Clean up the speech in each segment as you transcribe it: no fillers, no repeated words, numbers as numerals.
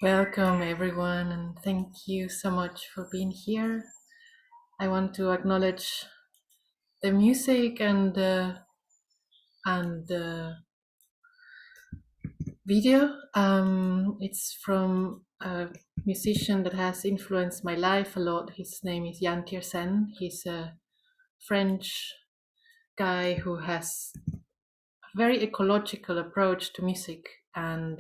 Welcome everyone, and thank you so much for being here. I want to acknowledge the music and the video. It's from a musician that has influenced my life a lot. His name is Jan Tiersen. He's a French guy who has a very ecological approach to music, and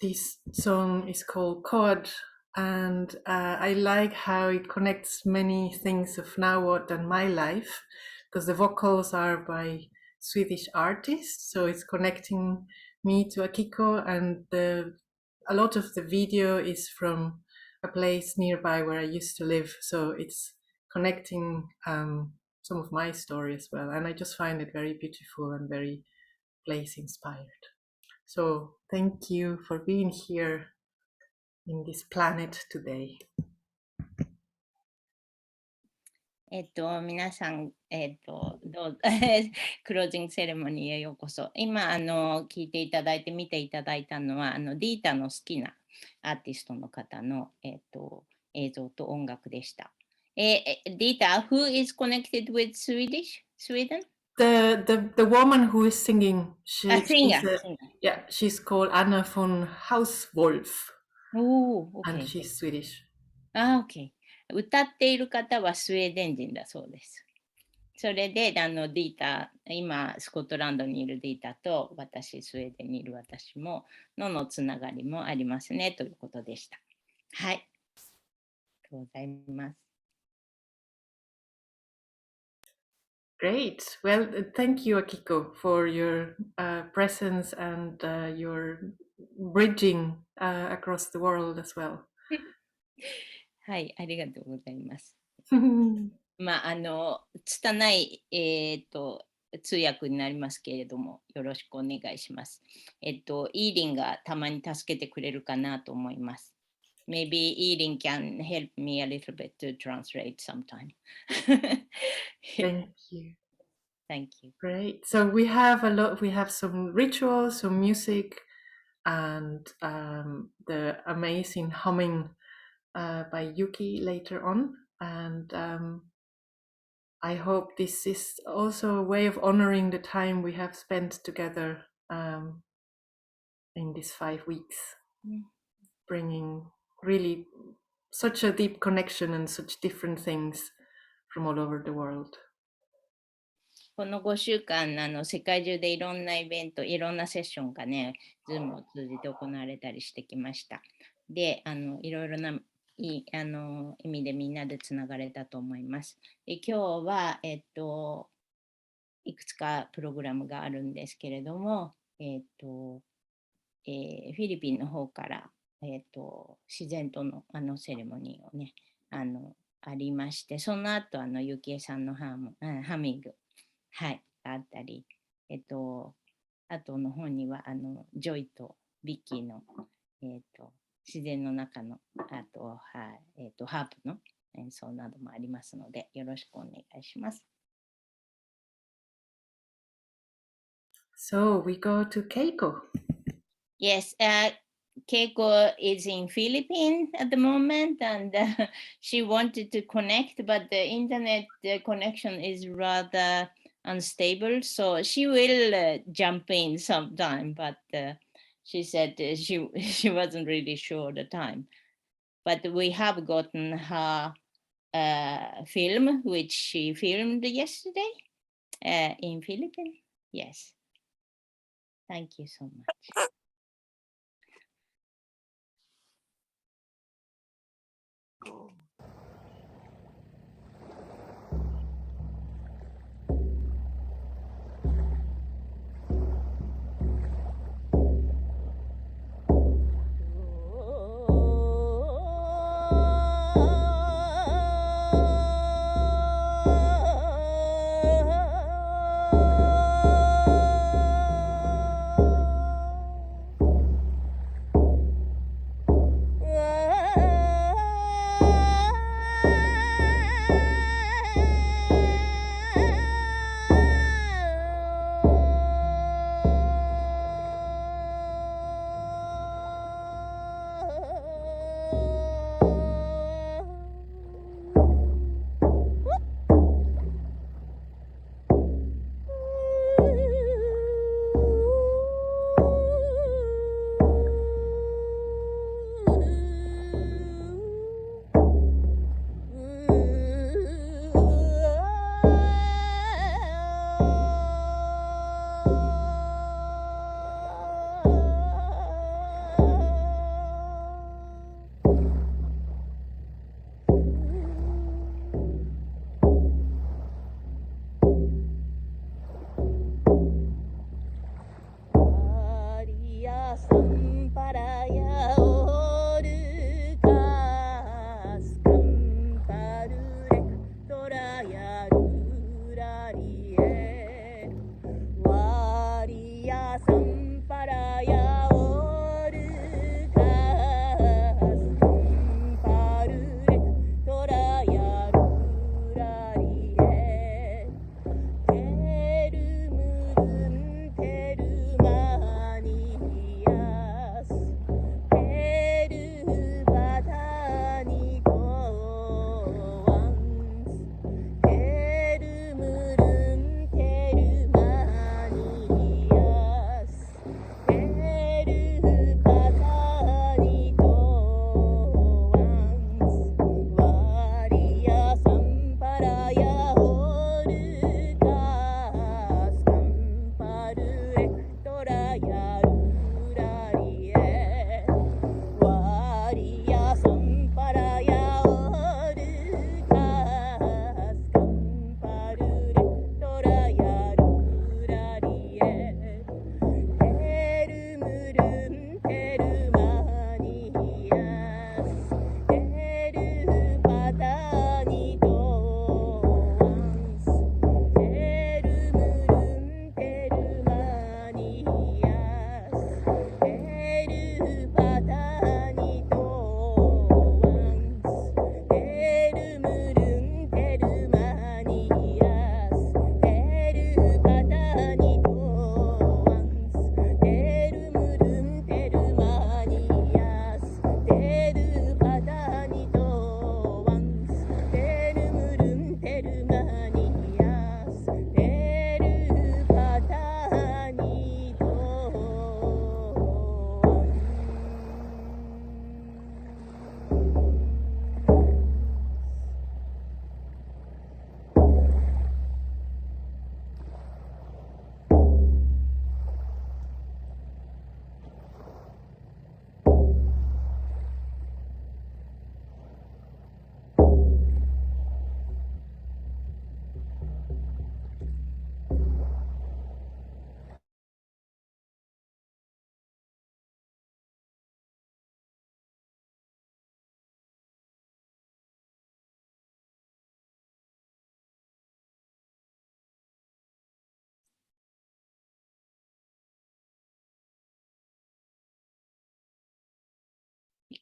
this song is called Chord, and I like how it connects many things of Now What and my life, because the vocals are by Swedish artists, so it's connecting me to Akiko, and a lot of the video is from a place nearby where I used to live, so it's connecting some of my story as well, and I just find it very beautiful and very place inspired. So thank you for being here in this planet today. 皆さん、どうクロージングセレモニーへようこそ。今、聞いていただいて、見ていただいたのは、ディータの好きなアーティストの方の、映像と音楽でした。Dita, who is connected with Sweden? The woman who is singing, singer. She's called Anna von Hauswolf. Oh, okay. And she's Swedish. Okay. 歌っている方はスウェーデン人だそうです。それでディータ、今スコットランドにいるディータと私、スウェーデンにいる私ものつながりもありますねということでした。はい。ありがとうございます。Great. Well, thank you, Akiko, for your presence and your bridging across the world as well. はい、ありがとうございます。まあ、拙い、通訳になりますけれども、よろしくお願いします。イーリンがたまに助けてくれるかなと思います。Maybe イーリン can help me a little bit to translate sometime. Thank you. Thank you. Great. So we have some rituals, some music, and the amazing humming by Yuki later on. And I hope this is also a way of honoring the time we have spent together in these 5 weeks, bringing really such a deep connection and such different things from all over the world. この5週間、世界中でいろんなイベント、いろんなセッションがね、Zoom を通じて行われたりしてきました。で、いろいろな意味でみんなでつながれたと思います。で今日は、いくつかプログラムがあるんですけれども、フィリピンの方から、自然とのセレモニーをね、ありまして、その後ゆきえさんのハミング、はい、あったり、あとの方にはジョイとビッキーの、自然の中のあとは、ハープの演奏などもありますので、よろしくお願いします。So we go to Keiko. Yes, Keiko is in Philippines at the moment, and she wanted to connect, but the internet connection is rather unstable, so she will jump in sometime, but she said she wasn't really sure the time. But we have gotten her film, which she filmed yesterday in Philippines. Yes. Thank you so much.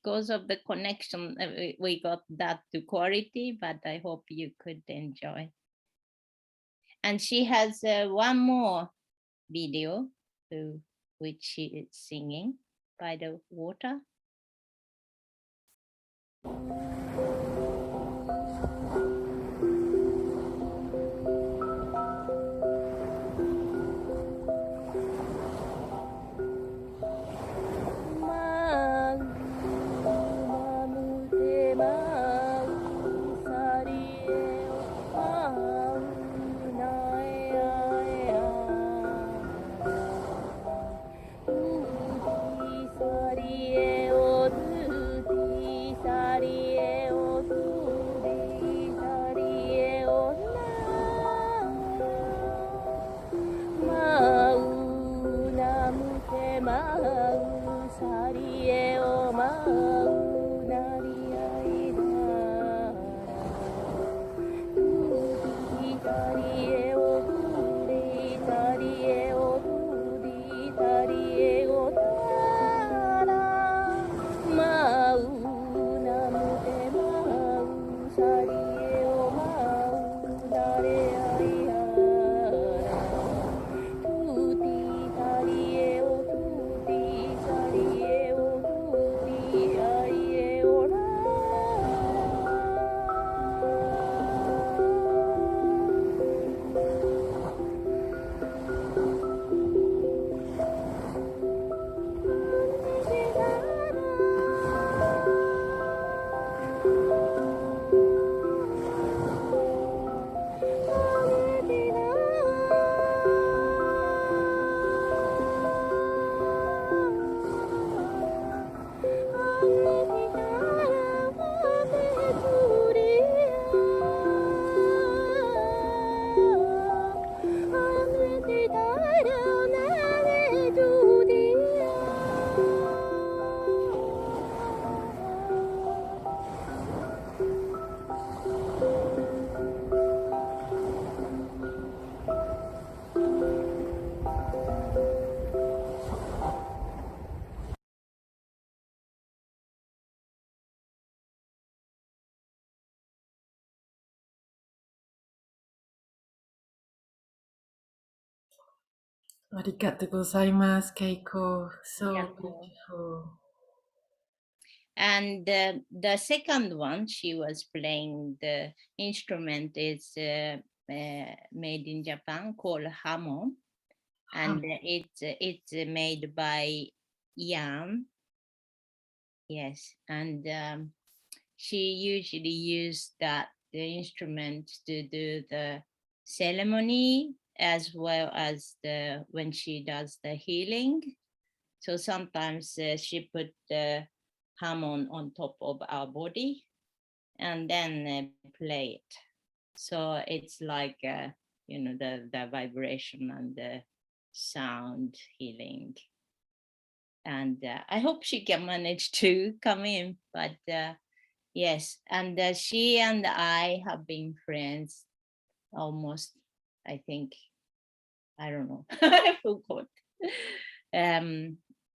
Because of the connection, we got that to quality, but I hope you could enjoy. And she has one more video which she is singing by the water. Arigatou gozaimasu, Keiko. So Yeah. beautiful. And the second one, she was playing the instrument is made in Japan called hamon, and it's made by Ian. Yes, and she usually used the instrument to do the ceremony as well as the when she does the healing. So sometimes she put the hamon on top of our body and then play it. So it's like the vibration and the sound healing. And I hope she can manage to come in. But yes, and she and I have been friends almost, I think, I don't know, I forgot.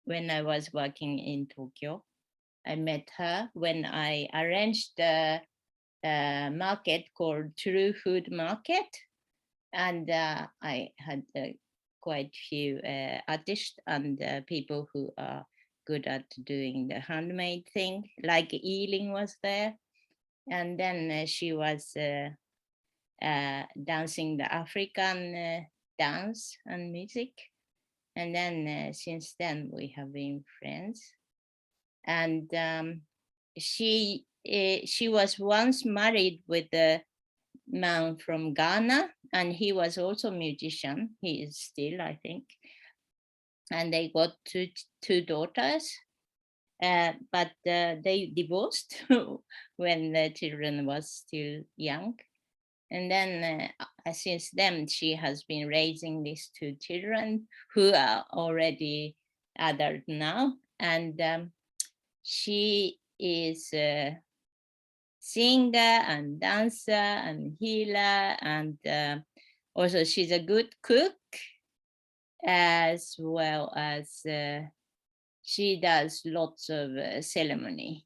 When I was working in Tokyo, I met her when I arranged a market called True Food Market. And I had quite few artists and people who are good at doing the handmade thing, like Ealing was there. And then she was dancing the African dance and music. And then since then we have been friends. And she was once married with a man from Ghana, and he was also a musician. He is still, I think. And they got two daughters, but they divorced when the children was still young. And then since then, she has been raising these two children who are already adult now. And she is a singer and dancer and healer. And also she's a good cook, as well as she does lots of ceremony.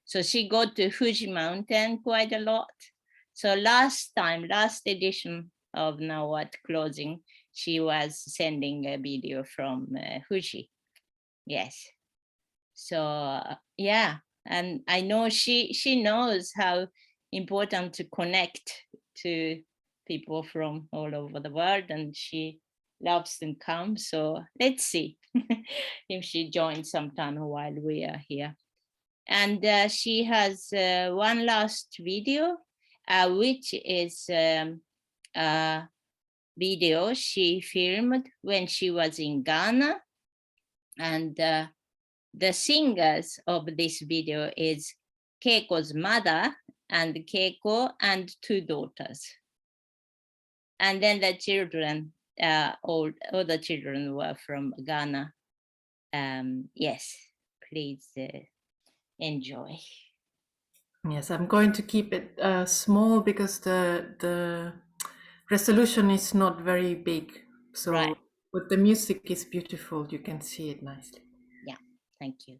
So she go to Fuji Mountain quite a lot. So last edition of Now What Closing, she was sending a video from Fuji. Yes. So yeah, and I know she knows how important to connect to people from all over the world, and she loves to come. So let's see if she joins sometime while we are here. And she has one last video, which is a video she filmed when she was in Ghana. And the singers of this video is Keiko's mother and Keiko and two daughters. And then the children, all the children were from Ghana. Yes, please enjoy. Yes, I'm going to keep it small because the resolution is not very big. So, right. but the music is beautiful. You can see it nicely. Yeah, thank you.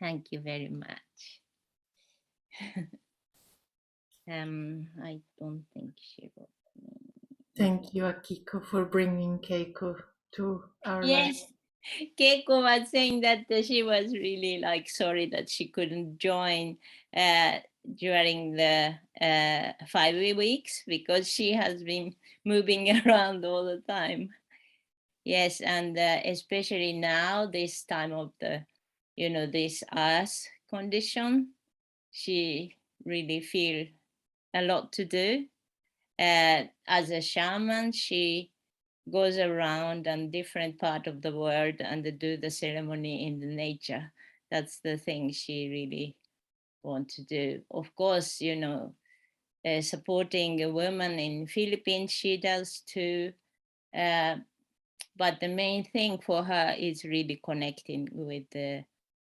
Thank you very much. I don't think she wrote me. Thank you, Akiko, for bringing Keiko to our life. Yes, Keiko was saying that she was really like sorry that she couldn't join during the 5 weeks because she has been moving around all the time. Yes, and especially now, this time of the, this earth condition, she really feel a lot to do. As a shaman, she goes around on different part of the world and do the ceremony in the nature. That's the thing she really want to do. Of course, supporting a woman in Philippines, she does too. But the main thing for her is really connecting with the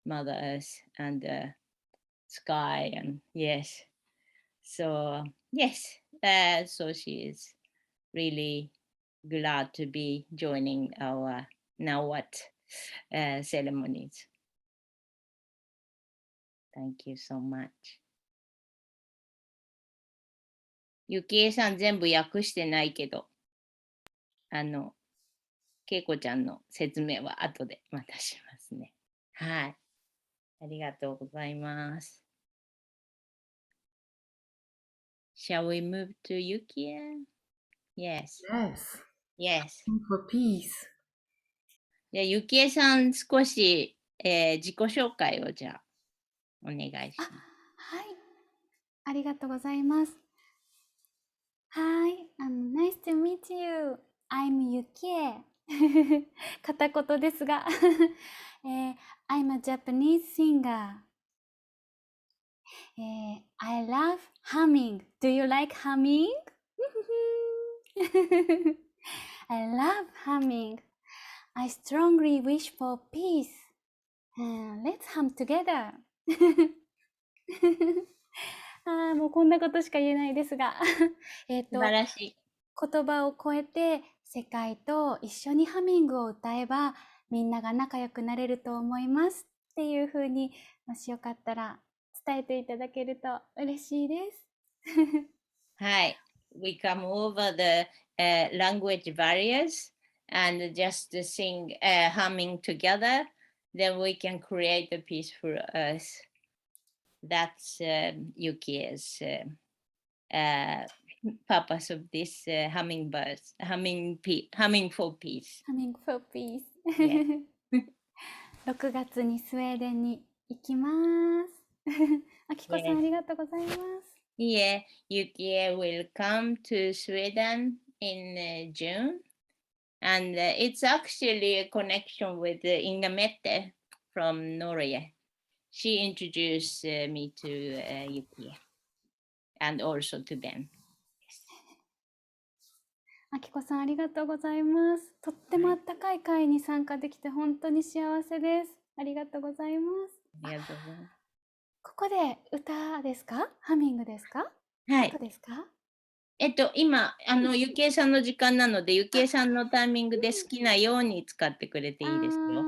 Mother Earth and the sky. And yes, so yes, so she is really glad to be joining our now what ceremonies. Thank you so much. ゆきえさん全部訳してないけど、けいこちゃんの説明は後でまたしますね。はい。ありがとうございます。Shall we move to Yukie? Yes. Yes. Yes. For peace. じゃあ、ゆきえさん、少し、自己紹介をじゃあ、お願いします。はい。ありがとうございます。Hi, nice to meet you. I'm Yukie. 片言ですが、I'm a Japanese singer. I love humming. Do you like humming? I love humming. I strongly wish for peace. Let's hum together. もうこんなことしか言えないですが素晴らしい。言葉を超えて世界と一緒にハミングを歌えばみんなが仲良くなれると思いますっていう風にもしよかったら伝えていただけると嬉しいです。はい。We come over the language barriers and just sing, humming together. Then we can create a peaceful earth. That's Yukie's purpose of this humming for peace. Humming for peace. Yeah. 6月にスウェーデンに行きます。あきこさん、ありがとうございます。Yeah, Yukie will come to Sweden in June. And it's actually a connection with Inga Mette from Norway. She introduced me to Yukie and also to Ben. あきこさん、ありがとうございます。とってもあったかい会に参加できて本当に幸せです。ありがとうございます。ありがとうございます。ここで歌ですか？ハミングですか？はい。どこですか？今、ゆきえさんの時間なので、ゆきえさんのタイミングで好きなように使ってくれていいですよ。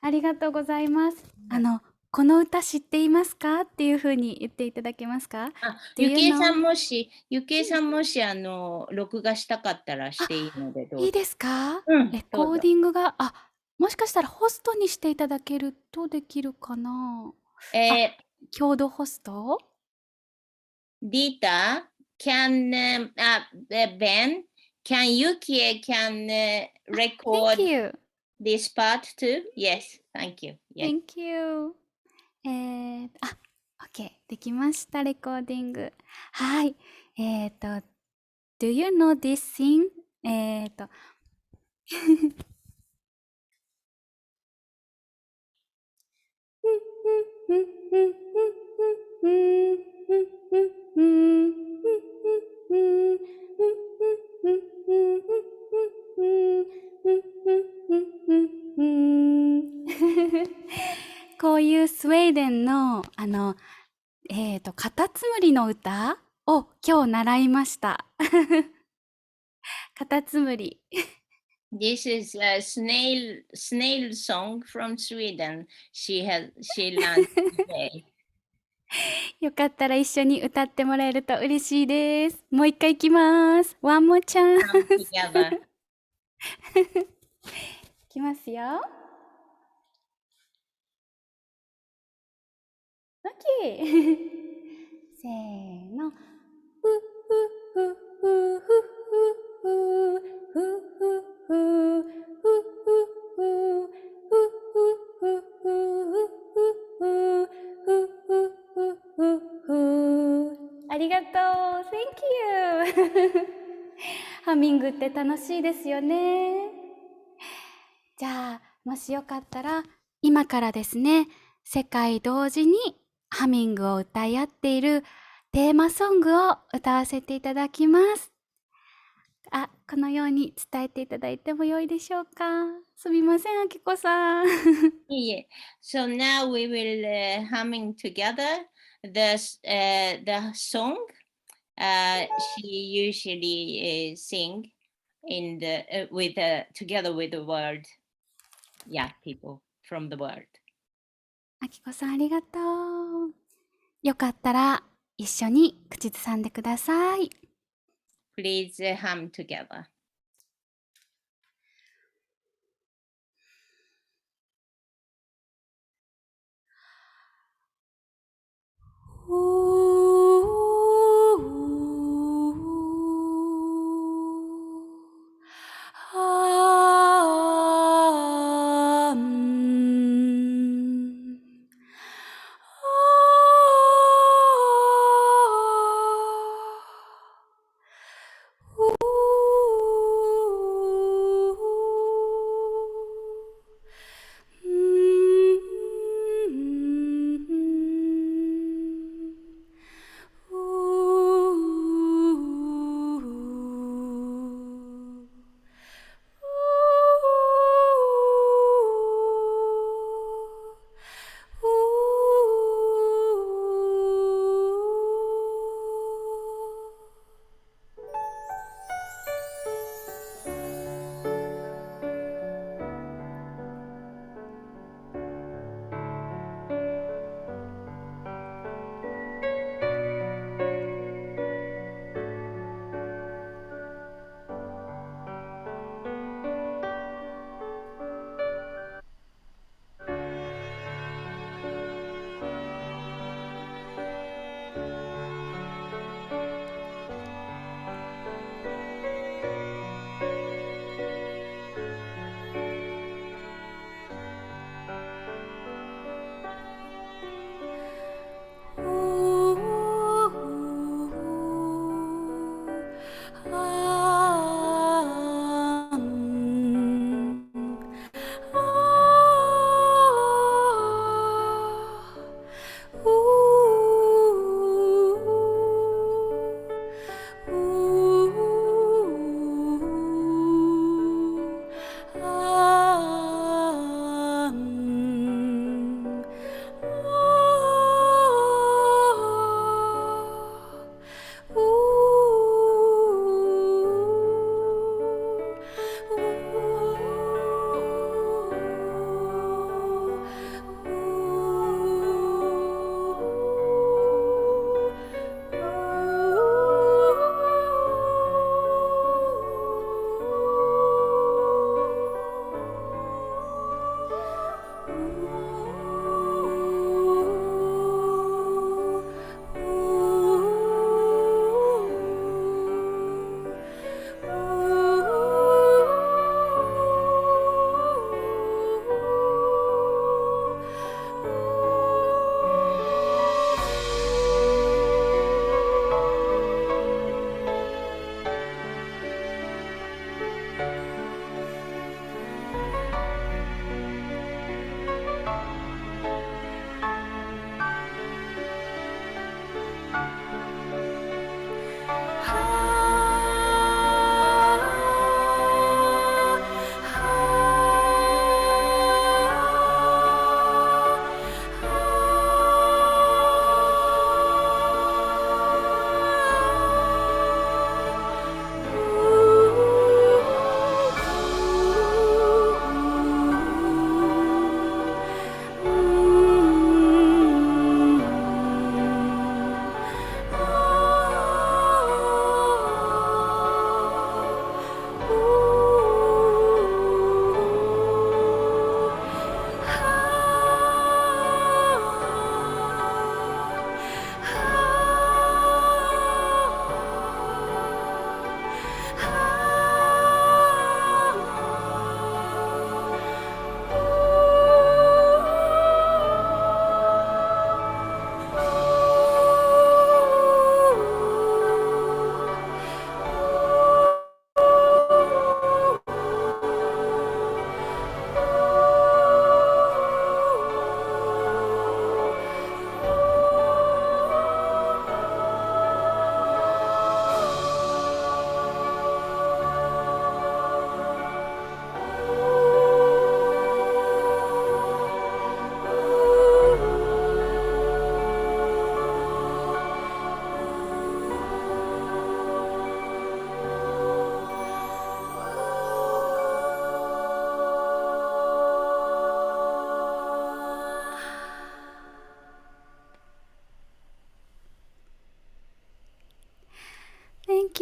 ありがとうございます。この歌知っていますかっていうふうに言っていただけますか？ゆきえさんもし、録画したかったらしていいのでどうぞ。いいですか？レどうぞ。コーディングが、もしかしたらホストにしていただけるとできるかな？共同ホスト？ Dita, can Ben, can Yukie record Thank you. this part too? Yes, thank you. Yes. Thank you. OK できましたレコーディング。はい。Do you know this thing? こういうスウェーデンのカタツムリの歌を今日習いました。カタツムリ This is a snail song from Sweden. She learned today. よかったら一緒に歌ってもらえると嬉しいです。もう一回いきます。One more chance. Come together. いきますよ。OK せーの。ふふふふふふふふふふありがとう。Thank you. ハミングって楽しいですよね。じゃあ、もしよかったら、今からですね、世界同時にハミングを歌い合っているテーマソングを歌わせていただきます。このように伝えていただいてもよいでしょうか。すみません、あきこさん。Yeah. So now we will humming together the song. She usually sing in the with together with the world. Yeah, people from the world. あきこさんありがとう。よかったら一緒に口ずさんでください。Please hum together.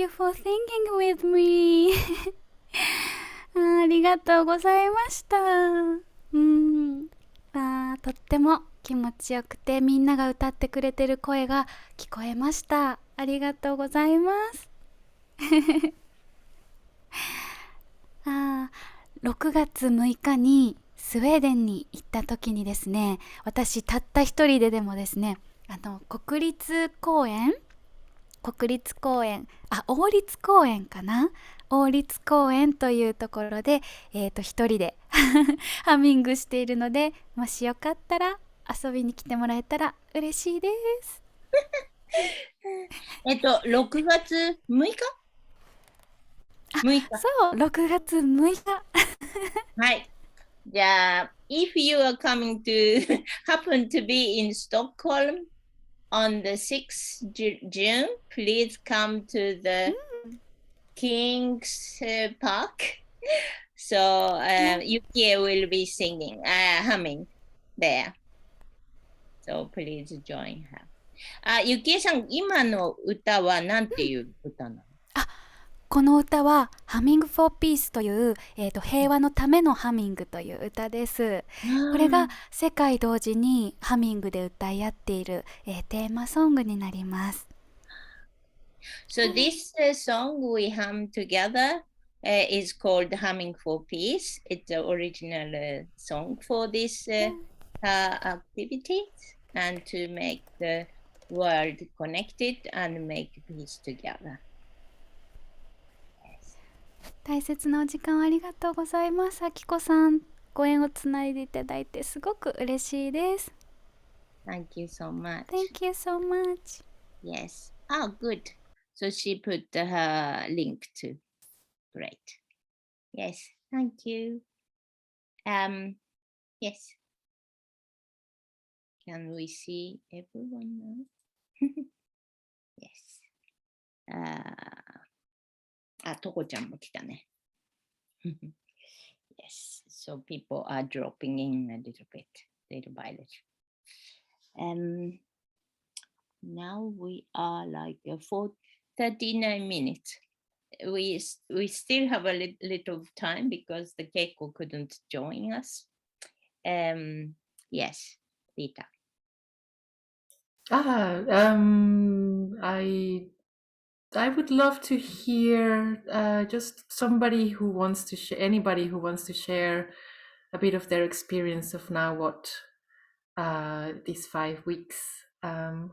you for thinking with me. ありがとうございました。とっても気持ちよくて、みんなが歌ってくれてる声が聞こえました。ありがとうございます。6月6日にスウェーデンに行った時にですね、私たった一人ででもですね、国立公園、王立公園かな、王立公園というところで、一人でハミングしているので、もしよかったら遊びに来てもらえたら嬉しいです。6月6日そう、6月6日。はい。じゃあ、if you are coming to happen to be in Stockholm on the 6th June, please come to the King's Park. So Yuki will be singing, humming there. So please join her. ゆきえさん、今の歌は何ていう歌なの？この歌はハミング・フォー・ピースという、平和のためのハミングという歌です。これが世界同時にハミングで歌い合っている、テーマソングになります。So this song we hum together is called Humming for Peace. It's the original song for this activity and to make the world connected and make peace together. 大切なお時間ありがとうございます。あきこさん、ご縁をつないでいただいてすごく嬉しいです。Thank you so much. Thank you so much. Yes. Oh, good. So she put her link too. Great. Yes. Thank you. Yes. Can we see everyone now? Yes. とこちゃんも来たね。Yes, so people are dropping in a little bit, little by little. Now we are like for 39 minutes. We still have a little time because the Keiko couldn't join us. Yes, Dita. I would love to hear just somebody who wants to share, anybody who wants to share a bit of their experience of now what these 5 weeks.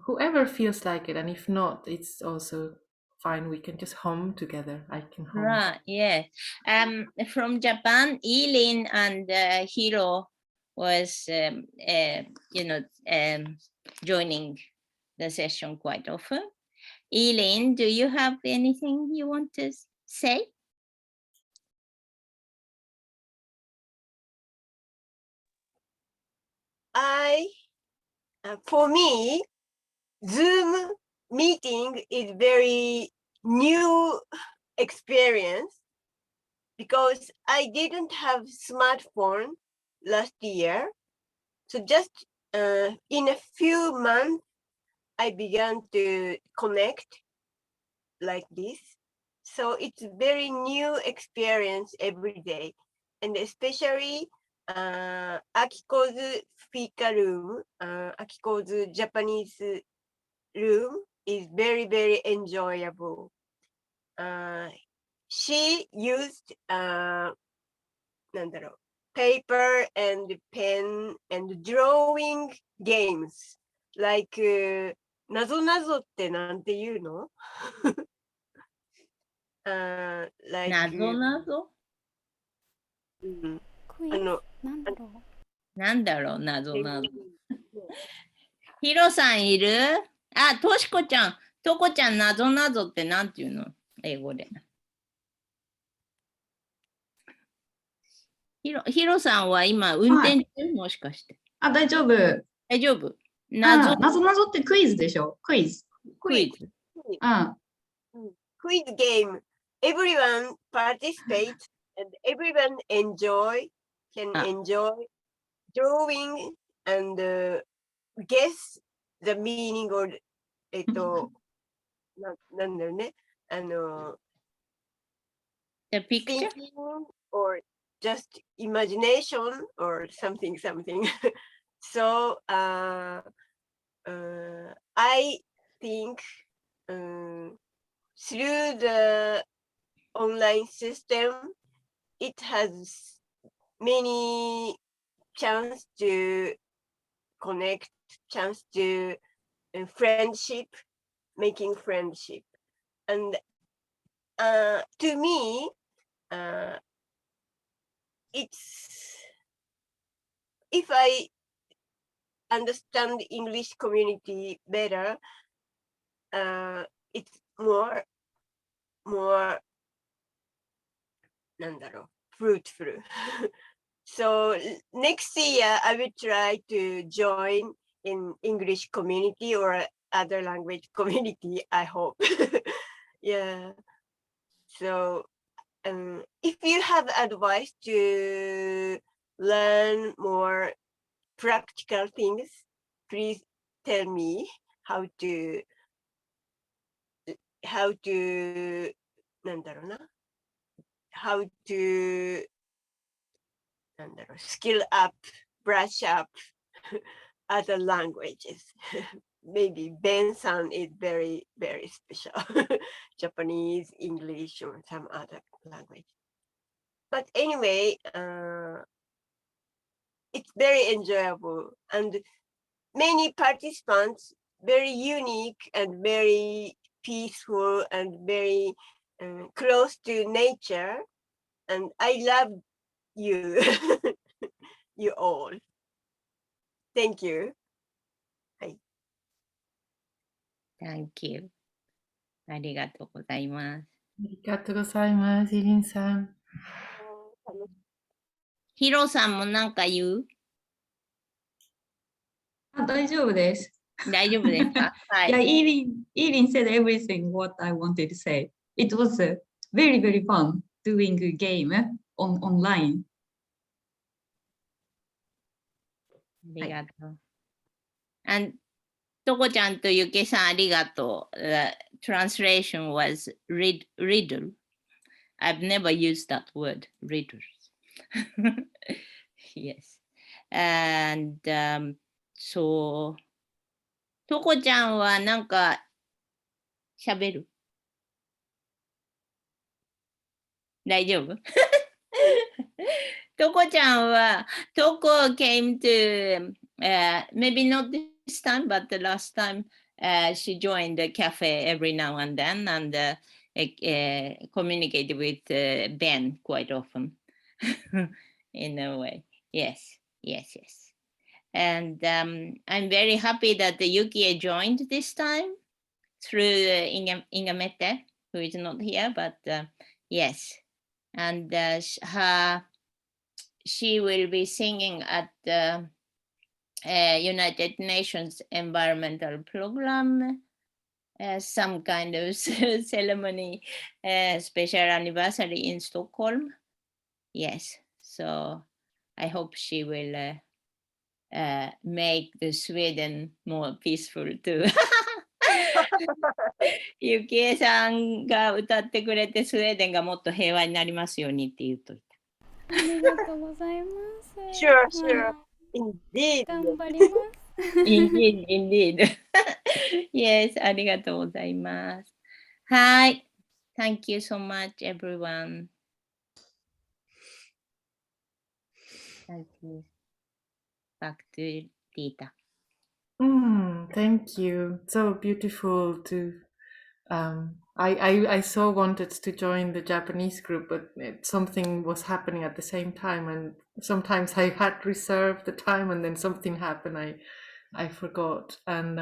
Whoever feels like it, and if not, it's also fine. We can just hum together. I can hum. Right, yeah. From Japan, Eileen and Hiro was, joining the session quite often. Eileen, do you have anything you want to say? For me, Zoom meeting is very new experience because I didn't have smartphone last year. So just in a few months, I began to connect like this. So it's very new experience every day. And especially Akiko's Fika room, Akiko's Japanese room is very, very enjoyable. She used paper and pen and drawing games like なぞなぞってなんて言うの？like なぞなぞ？なんだろう、なぞなぞ。ヒロさんいる？としこちゃん、とこちゃん、なぞなぞってなんて言うの？英語で。ヒロさんは今、運転中、もしかして。大丈夫。大丈夫。なぞなぞってクイズでしょ？クイズ。Quiz game. Everyone participates and everyone can enjoy drawing and guess the meaning or なんだろうね。The picture? thinking or just imagination or something. So I think through the online system, it has many chance to connect, chance to friendship, making friendship. And to me, it's if I understand English community better, it's more なんだろう fruitful. So next year I will try to join in English community or other language community, I hope. Yeah. So if you have advice to learn more practical things, please tell me how to なんだろうな how to なんだろう skill up, brush up other languages. Maybe Ben-san is very, very special. Japanese, English, or some other language. But anyway, it's very enjoyable and many participants, very unique and very peaceful and very close to nature. And I love you, you all. Thank you. Thank you. ありがとうございます。ありがとうございます、イリンさん。ヒロさんもなんか言う？大丈夫です。大丈夫ですか？はい。Yeah, Eileen said everything what I wanted to say. It was very, very fun doing a game online. ありがとう。とこちゃんとゆけさんありがとう。The translation was riddle. I've never used that word, riddles. Yes. And so とこちゃんはなんか喋る？大丈夫？とこちゃんは、とこ came to, maybe not this time, but the last time she joined the cafe every now and then and communicated with Ben quite often in a way. Yes. And I'm very happy that Yuki joined this time through Ingamete, who is not here, but yes. And she will be singing at the United Nations Environmental Program, some kind of ceremony, special anniversary in Stockholm. Yes, so I hope she will make the Sweden more peaceful too. ゆきえさんが歌ってくれてスウェーデンがもっと平和になりますようにって言っといた。ありがとうございます。Sure. Indeed. 頑張ります。Indeed. Yes, ありがとうございます。はい。Thank you so much, everyone. Thank you. Back to Dita. Thank you. So beautiful to. I so wanted to join the Japanese group, but something was happening at the same time, and sometimes I had reserved the time, and then something happened. I forgot, and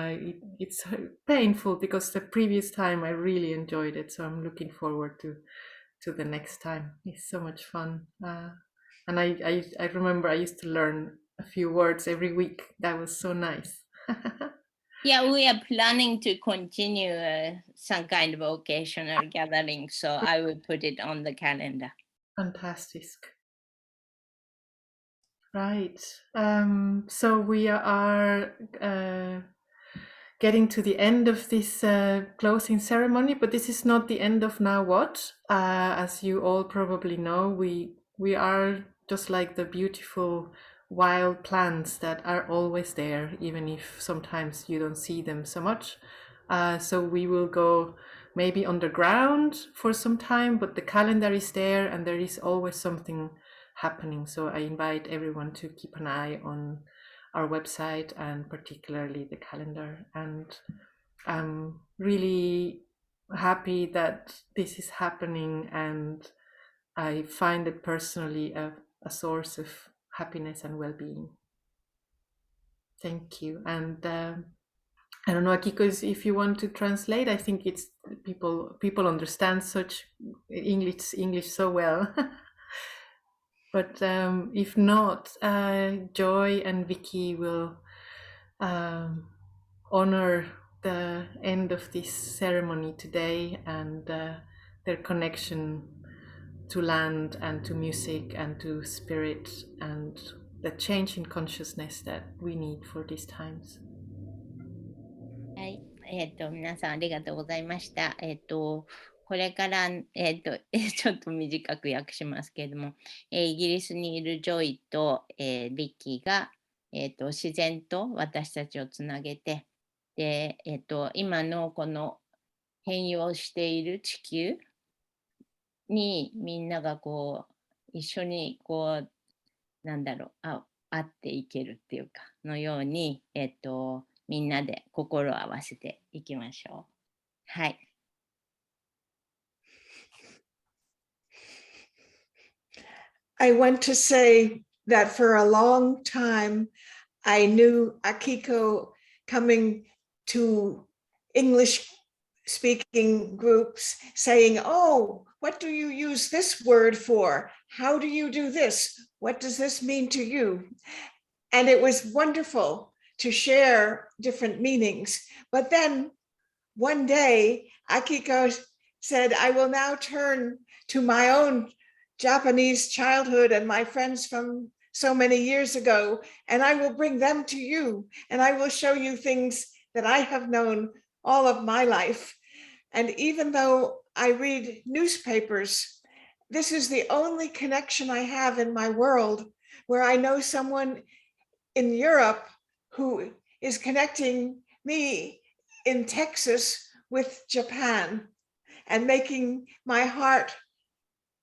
it's painful because the previous time I really enjoyed it. So I'm looking forward to the next time. It's so much fun, and I remember I used to learn a few words every week. That was so nice. Yeah, we are planning to continue some kind of occasional gathering, so I will put it on the calendar. Fantastic. Right. So we are getting to the end of this closing ceremony, but this is not the end of Now What. As you all probably know, we are just like the beautiful wild plants that are always there, even if sometimes you don't see them so much. So we will go maybe underground for some time, but the calendar is there and there is always something happening. So I invite everyone to keep an eye on our website and particularly the calendar. And I'm really happy that this is happening, and I find it personally a source of happiness and well-being. Thank you. And I don't know, Akiko, if you want to translate, I think it's people understand such English so well. But if not, Joy and Vicki will honor the end of this ceremony today and their connection to land and to music and to spirit and the change in consciousness that we need for these times. はい、皆さんありがとうございました。これから、ちょっと短く訳しますけれども、イギリスにいるジョイと、ビッキーが、自然と私たちをつなげて、で、今のこの変容している地球にみんながこう一緒にこうなんだろう会っていけるっていうかのように、みんなで心を合わせていきましょう。はい。I want to say that for a long time, I knew Akiko coming to English speaking groups saying, oh, what do you use this word for? How do you do this? What does this mean to you? And it was wonderful to share different meanings. But then one day, Akiko said, I will now turn to my own Japanese childhood and my friends from so many years ago, and I will bring them to you, and I will show you things that I have known all of my life. And even though I read newspapers, this is the only connection I have in my world where I know someone in Europe who is connecting me in Texas with Japan and making my heart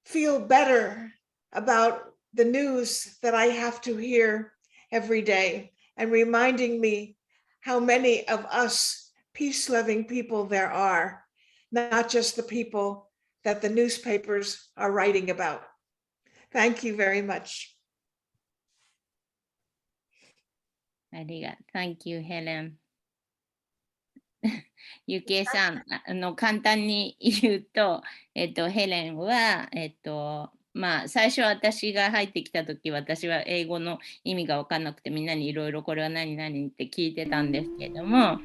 feel better about the news that I have to hear every day, and reminding me how many of us peace-loving people there are, not just the people that the newspapers are writing about. Thank you very much. Thank you, Helen. ゆきえさん、簡単に言うと、ヘレンは、まあ、最初私が入ってきたとき、私は英語の意味が分からなくて、みんなにいろいろこれは何々って聞いてたんですけれども、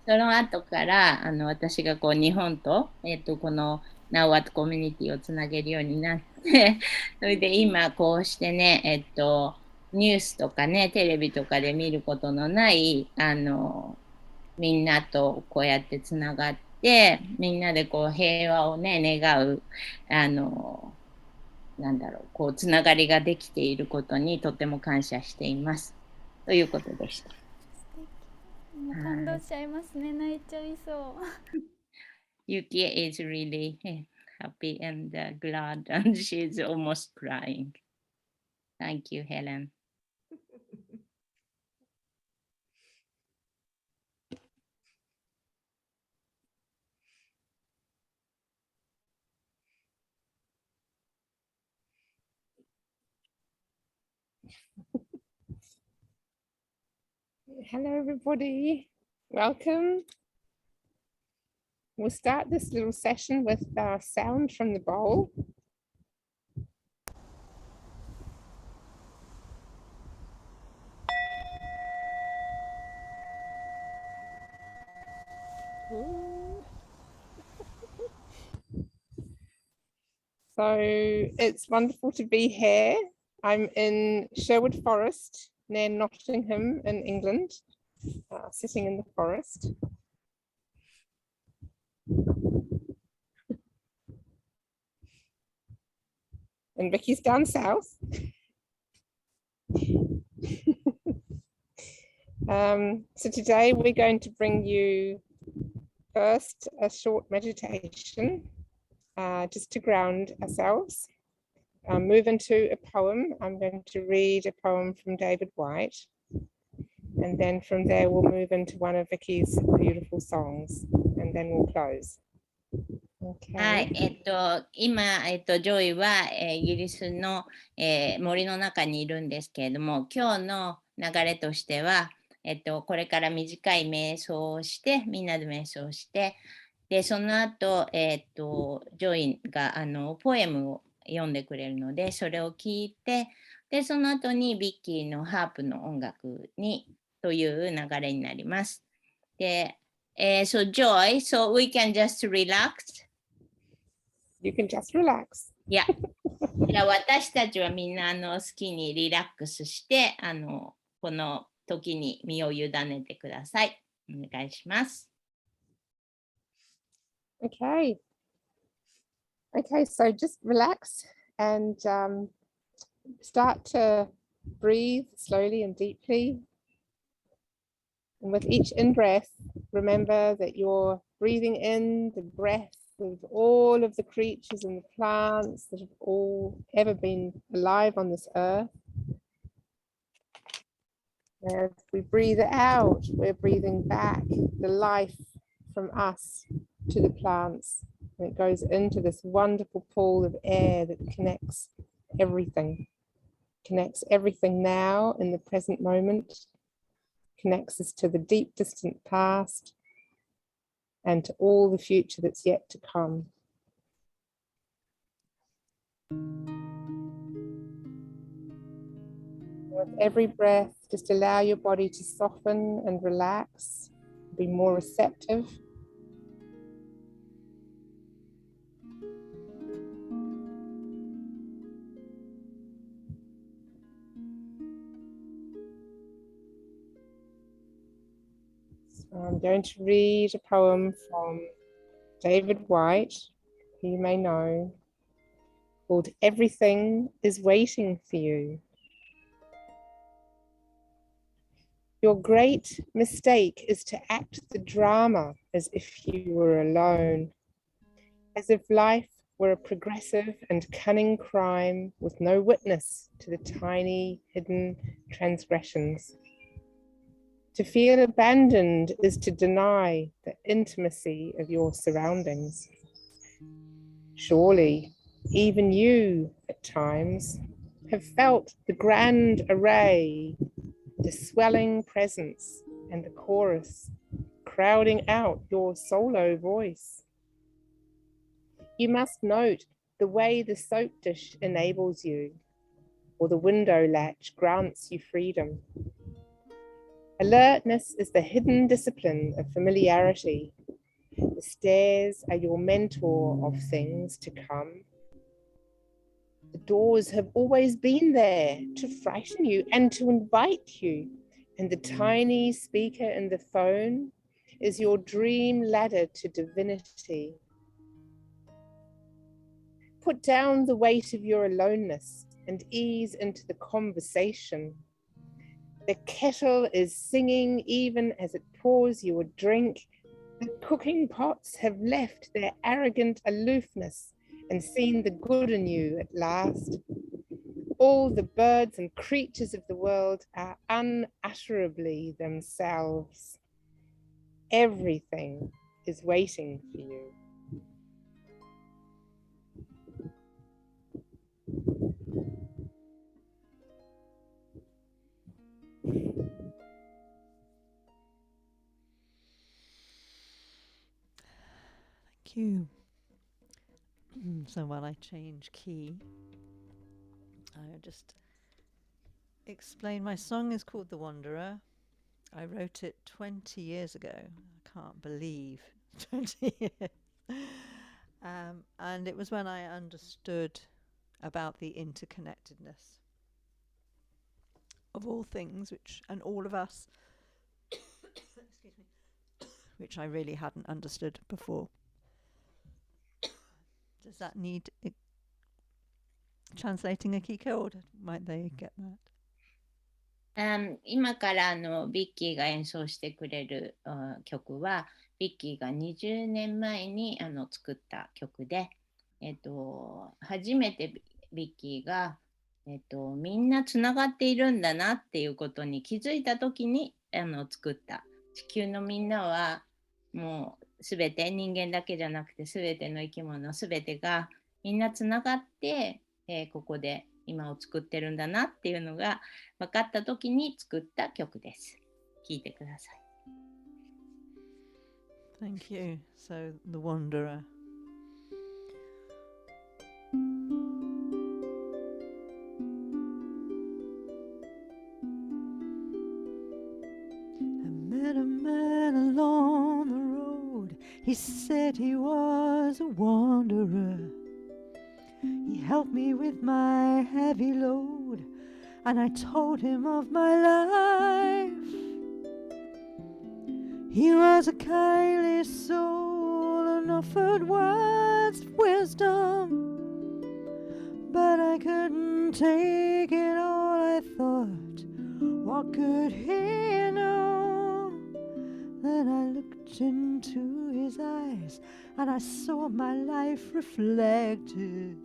その後から私がこう日本と、この Now What コミュニティをつなげるようになって、それで今こうしてね、ニュースとかね、テレビとかで見ることのないみんなとこうやってつながって、みんなでこう平和をね、願う、なんだろう、こうつながりができていることにとても感謝しています。ということでした。もう感動しちゃいますね。泣いちゃいそう。Yuki is really happy and glad, and she's almost crying. Thank you, Helen. Hello, everybody. Welcome. We'll start this little session with sound from the bowl. So it's wonderful to be here. I'm in Sherwood Forest near Nottingham in England, sitting in the forest. And Vicky's down south. So today we're going to bring you first a short meditation, just to ground ourselves. Move into a poem. I'm going to read a poem from David White. And then from there we'll move into one of Vicky's beautiful songs. And then we'll close. は Okay. い、今、ジョイは、イギリスの、森の中にいるんですけれども、今日の流れとしては、これから短い瞑想をして、みんなで瞑想して、で、その後、ジョイがポエムを読んでくれるので、それを聞いて、で、その後にビッキーのハープの音楽にという流れになります。で、so Joy, so we can just relax. You can just relax. いや、じゃあ私たちはみんな好きにリラックスしてこの時に身を委ねてください。お願いします。Okay. Okay, so just relax and start to breathe slowly and deeply. And with each in-breath, remember that you're breathing in the breath of all of the creatures and the plants that have all ever been alive on this earth. As we breathe it out, we're breathing back the life from us to the plants. And it goes into this wonderful pool of air that connects everything now in the present moment, connects us to the deep distant past and to all the future that's yet to come. With every breath, just allow your body to soften and relax, be more receptive. So I'm going to read a poem from David White, who you may know, called Everything is Waiting for You. Your great mistake is to act the drama as if you were alone, as if life were a progressive and cunning crime with no witness to the tiny hidden transgressions. To feel abandoned is to deny the intimacy of your surroundings. Surely, even you, at times, have felt the grand array, the swelling presence and the chorus, crowding out your solo voice. You must note the way the soap dish enables you, or the window latch grants you freedom. Alertness is the hidden discipline of familiarity. The stairs are your mentor of things to come. The doors have always been there to frighten you and to invite you. And the tiny speaker in the phone is your dream ladder to divinity. Put down the weight of your aloneness and ease into the conversation. The kettle is singing even as it pours you a drink. The cooking pots have left their arrogant aloofness and seen the good in you at last. All the birds and creatures of the world are unutterably themselves. Everything is waiting for you. Thank you. So while I change key, I'll just explain. My song is called The Wanderer. I wrote it 20 years ago. I can't believe 20 years. And it was when I understood about the interconnectedness of all things, and all of us, excuse me, which I really hadn't understood before. Does that need translating Akiko, or might they get that? 今からビッキーが演奏してくれる曲は、ビッキーが20年前に作った曲で、初めてビッキーが、みんなつながっているんだなっていうことに気づいた時に作った。地球のみんなはもうすべて、人間だけじゃなくてすべての生き物すべてがみんなつながって、ここで今を作ってるんだなっていうのが分かった時に作った曲です。聴いてください。Thank you. So, The Wanderer. I met a man along the road. He said he was a wanderer. He helped me with my heavy load, and I told him of my life. He was a kindly soul and offered words of wisdom, but I couldn't take it all. I thought, what could he know? Then I looked into his eyes, and I saw my life reflected.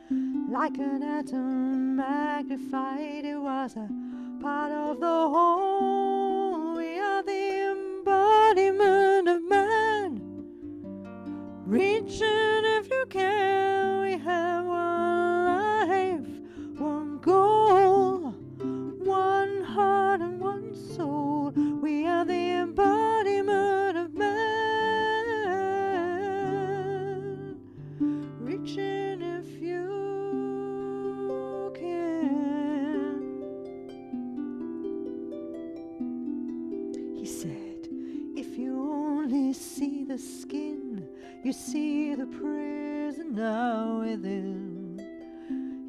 Like an atom magnified, it was a part of the whole. We are the embodiment of man. Reaching if you can, we have one life, one goal, one heart and one soul. We are the embodiment of man. Reaching if you can. He said, if you only see the skin, you see the prisoner within.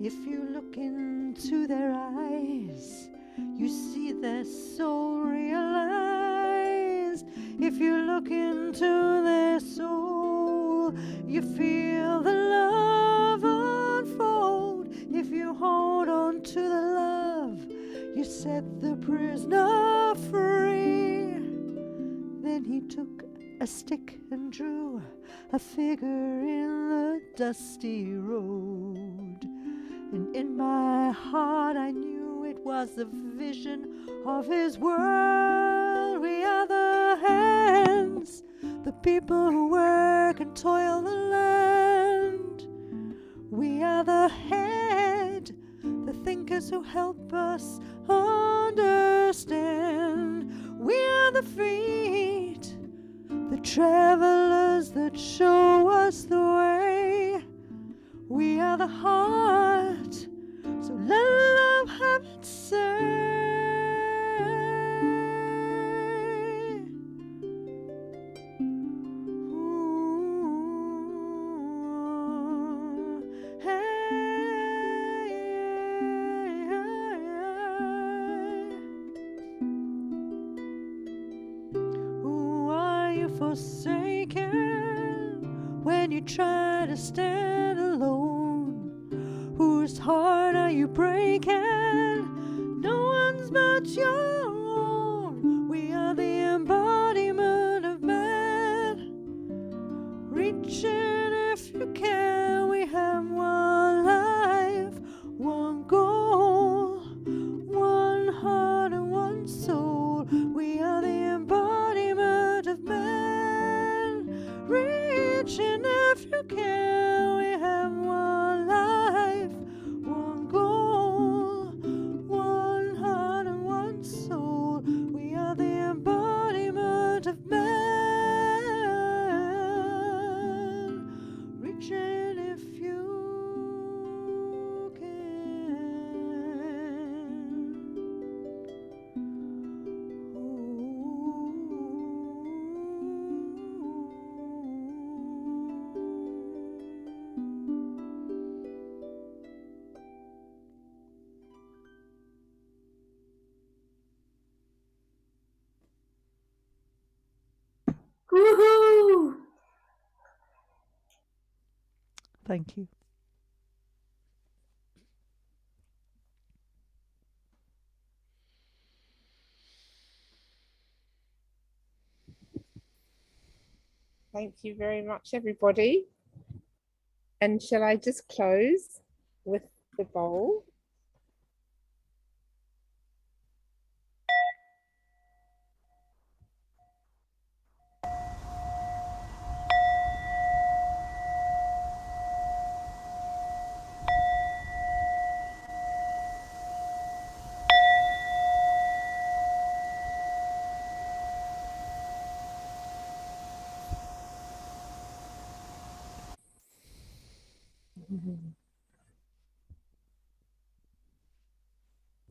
If you look into their eyes, you see their soul realized. If you look into their soul, you feel the love unfold. If you hold on to the love, you set the prisoner free. Then he took a stick and drew a figure in the dusty road. And in my heart I knew it was the vision of his world. We are the hands, the people who work and toil the land. We are the head, the thinkers who help us understand. We are the feet, the travelers that show us the way. We are the heart, so let love have its say. Ooh, hey, who are you forsaken when you try to stand alone? Whose heart are you breaking? No one's but your own. We are the embodiment of man. Reaching if you can, we have one life, one goal, one heart and one soul. We are the embodiment of man. Reaching if you can, we have one life, one goal, one heart and one soul. We are the embodiment of man. Reaching if you can. Ooh. Thank you. Thank you very much, everybody. And shall I just close with the bowl?